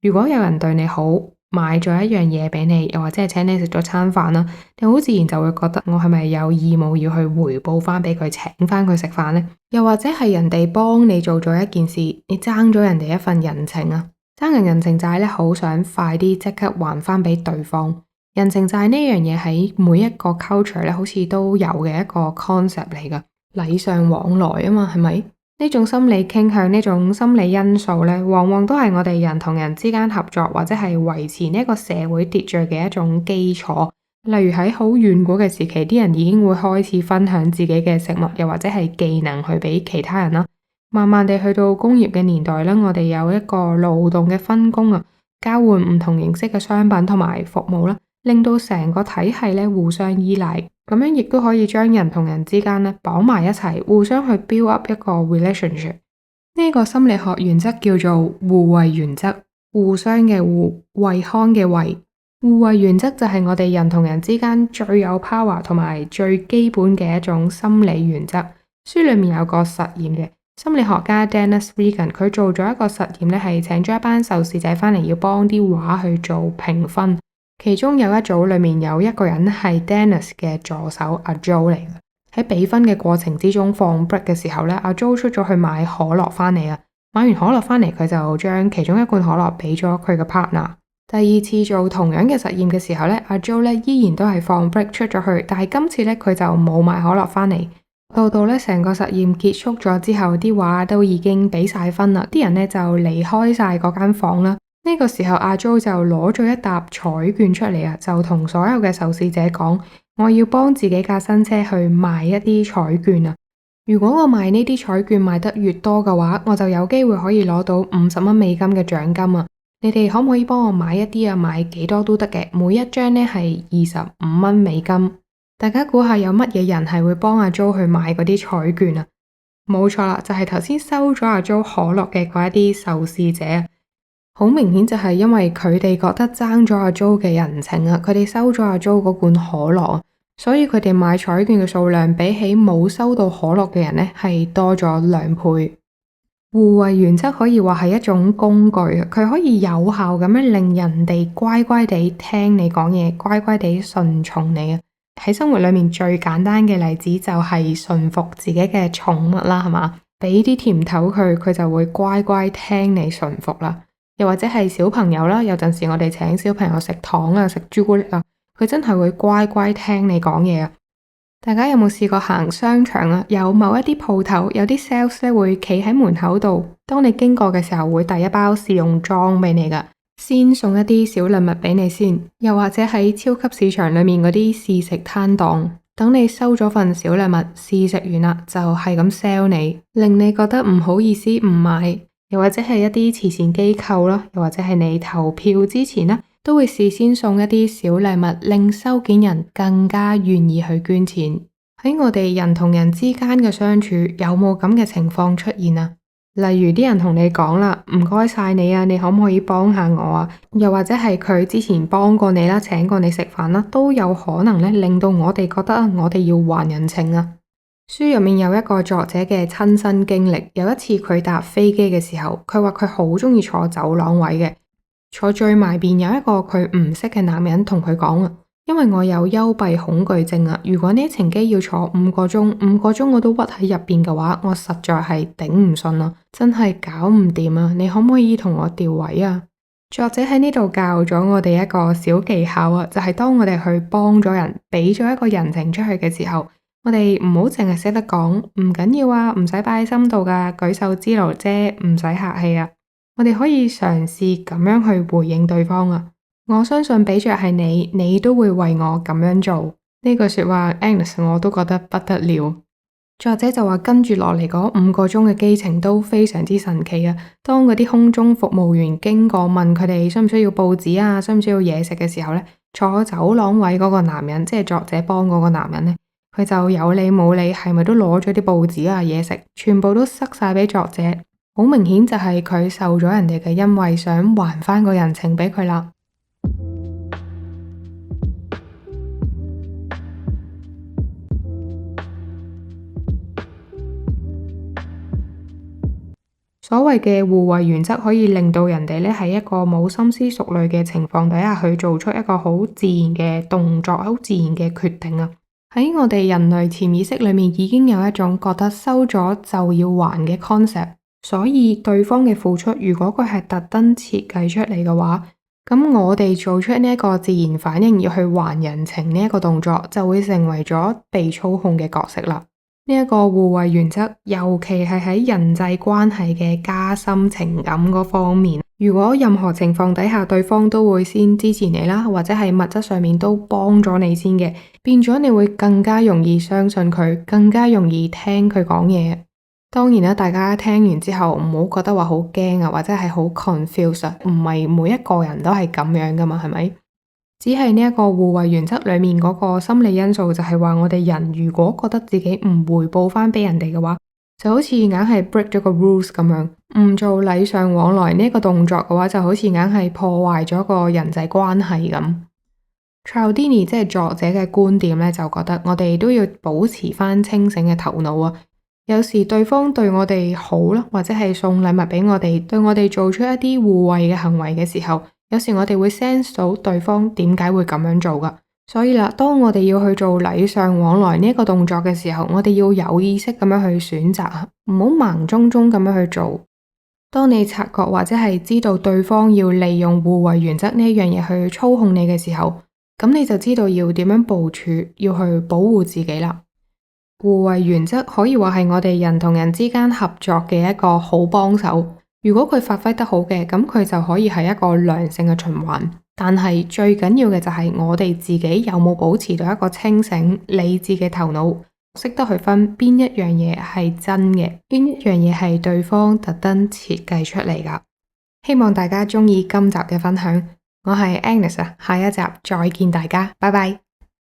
如果有人對你好，買咗一樣嘢俾你，又或者係請你食咗餐飯啦，你好自然就會覺得我係咪有義務要去回報翻俾佢，請翻佢食飯呢？又或者係人哋幫你做咗一件事，你爭咗人哋一份人情啊？爭人人情債咧，好想快啲即刻還翻俾對方。人情債呢樣嘢喺每一個 culture 咧，好似都有嘅一個 concept 嚟噶，禮尚往來啊嘛，係咪？呢種心理傾向，呢種心理因素咧，往往都係我哋人同人之間合作或者係維持呢個社會秩序嘅一種基礎。例如喺好遠古嘅時期，啲人已經會開始分享自己嘅食物，又或者係技能去俾其他人啦。慢慢地去到工業嘅年代咧，我哋有一個勞動嘅分工啊，交換唔同形式嘅商品同埋服務啦，令到成個體系咧互相依賴。咁樣亦都可以將人同人之間咧綁埋一齊，互相去 build up 一個 relationship。呢個心理學原則叫做互惠原則，互相嘅互，惠康嘅惠。互惠原則就係我哋人同人之間最有 power 同埋最基本嘅一種心理原則。書裏面有個實驗嘅，心理學家 Dennis Regan 佢做咗一個實驗咧，係請咗一班受試者翻嚟要幫啲畫去做評分。其中有一組裏面有一個人係 Dennis 嘅助手阿 Joe 嚟嘅。喺比分嘅過程之中，放 break 嘅時候咧，阿 Joe 出咗去買可樂翻嚟啊。買完可樂翻嚟，佢就將其中一罐可樂俾咗佢嘅 partner。第二次做同樣嘅實驗嘅時候咧，阿 Joe 咧依然都係放 break 出咗去，但係今次咧佢就冇買可樂翻嚟。到咧成個實驗結束咗之後，啲畫都已經俾晒分啦，啲人咧就離開晒嗰間房啦。呢個時候，阿 Joe 就攞咗一沓彩券出嚟啊，就同所有嘅受試者講：我要幫自己架新車去賣一啲彩券啊！如果我賣呢啲彩券賣得越多嘅話，我就有機會可以攞到$50嘅獎金啊！你哋可唔可以幫我買一啲啊？買幾多都得嘅，每一張呢係$25。大家估下有乜嘢人係會幫阿 Joe 去買嗰啲彩券啊？冇錯啦，就係頭先收咗阿 Joe 可樂嘅嗰一啲受試者。好明顯就係因為佢哋覺得爭咗阿 Joe 嘅人情啊，佢哋收咗阿 Joe 嗰罐可樂，所以佢哋買彩券嘅數量比起冇收到可樂嘅人呢係多咗2倍。互惠原則可以話係一種工具，佢可以有效咁樣令人哋乖乖地聽你講嘢，乖乖地順從你啊。喺生活裏面最簡單嘅例子就係順服自己嘅寵物啦，係嘛？俾啲甜頭佢，佢就會乖乖聽你順服啦。又或者係小朋友啦，有陣時我哋請小朋友食糖啊、食朱古力啊，佢真係會乖乖聽你講嘢啊。大家有冇試過行商場啊？有某一啲鋪頭，有啲 sales 咧會企喺門口度，當你經過嘅時候會遞一包試用裝俾你噶，先送一啲小禮物俾你先。又或者喺超級市場裏面嗰啲試食攤檔，等你收咗份小禮物，試食完啦就係咁 sell 你，令你覺得唔好意思唔買。又或者係一啲慈善機構啦，又或者係你投票之前呢，都會事先送一啲小禮物，令收件人更加願意去捐錢。喺我哋人同人之間嘅相處，有冇咁嘅情況出現啊？例如啲人同你講啦，唔該晒你啊，你可唔可以幫下我啊？又或者係佢之前幫過你啦，請過你食飯啦，都有可能咧令到我哋覺得我哋要還人情啊。書入面有一個作者嘅親身經歷，有一次佢搭飛機嘅時候，佢話佢好中意坐走廊位嘅，坐最埋邊有一個佢唔識嘅男人同佢講啊，因為我有幽閉恐懼症啊，如果呢一程機要坐5個鐘，5個鐘我都屈喺入邊嘅話，我實在係頂唔順啊，真係搞唔掂啊，你可唔可以同我調位啊？作者喺呢度教咗我哋一個小技巧啊，就係當我哋去幫咗人，俾咗一個人情出去嘅時候，我哋唔好淨係識得講唔緊要啊，唔使擺喺心度噶，舉手之勞啫，唔使客氣啊。我哋可以嘗試咁樣去回應對方啊。我相信俾着係你，你都會為我咁樣做。呢句說話 Agnes 我都覺得不得了。作者就話跟住落嚟嗰5個鐘嘅機程都非常之神奇啊。當嗰啲空中服務員經過問佢哋需唔需要報紙啊，需唔需要嘢食嘅時候呢，坐走廊位嗰個男人，即係作者幫嗰個男人呢，佢就有理冇理，係咪都攞咗啲報紙啊、嘢食，全部都塞晒俾作者。好明顯就係佢受咗人哋嘅恩惠，想還翻個人情俾佢啦。所謂嘅互惠原則可以令到人哋咧喺一個冇深思熟慮嘅情況底下去做出一個好自然嘅動作，好自然嘅決定啊！喺我哋人類潛意識裏面已經有一種覺得收咗就要還嘅 concept，所以對方嘅付出如果佢係特登設計出嚟嘅話，咁我哋做出呢一個自然反應要去還人情呢一個動作，就會成為咗被操控嘅角色啦。呢一個互惠原則，尤其係喺人際關係嘅加深情感嗰方面，如果任何情況底下對方都會先支持你啦，或者係物質上面都幫咗你先嘅，變咗你會更加容易相信佢，更加容易聽佢講嘢。當然啦，大家聽完之後唔好覺得話好驚啊，或者係好 confused 啊，唔係每一個人都係咁樣噶嘛，係咪？只係呢一個互惠原則裏面嗰個心理因素，就係話我哋人如果覺得自己唔回報翻俾人哋嘅話，就好似硬係 break 咗個 rules 咁樣，唔做禮尚往來呢個動作嘅話，就好似硬係破壞咗個人際關係咁。Cialdini 即係作者嘅觀點咧，就覺得我哋都要保持翻清醒嘅頭腦啊。有時對方對我哋好啦，或者係送禮物俾我哋，對我哋做出一啲互惠嘅行為嘅時候，有時我哋會 sense 到對方點解會咁樣做噶。所以啦，當我哋要去做禮尚往來呢一個動作嘅時候，我哋要有意識咁樣去選擇，唔好盲中中咁樣去做。當你察覺或者係知道對方要利用互惠原則呢一樣嘢去操控你嘅時候，咁你就知道要點樣部署，要去保護自己啦。互惠原則可以話係我哋人同人之間合作嘅一個好幫手。如果佢發揮得好嘅，咁佢就可以係一個良性嘅循環。但係最緊要嘅就係我哋自己有冇保持到一個清醒理智嘅頭腦，識得去分邊一樣嘢係真嘅，邊一樣嘢係對方特登設計出嚟噶。希望大家鍾意今集嘅分享，我係 Agnes，下一集再見大家，拜拜。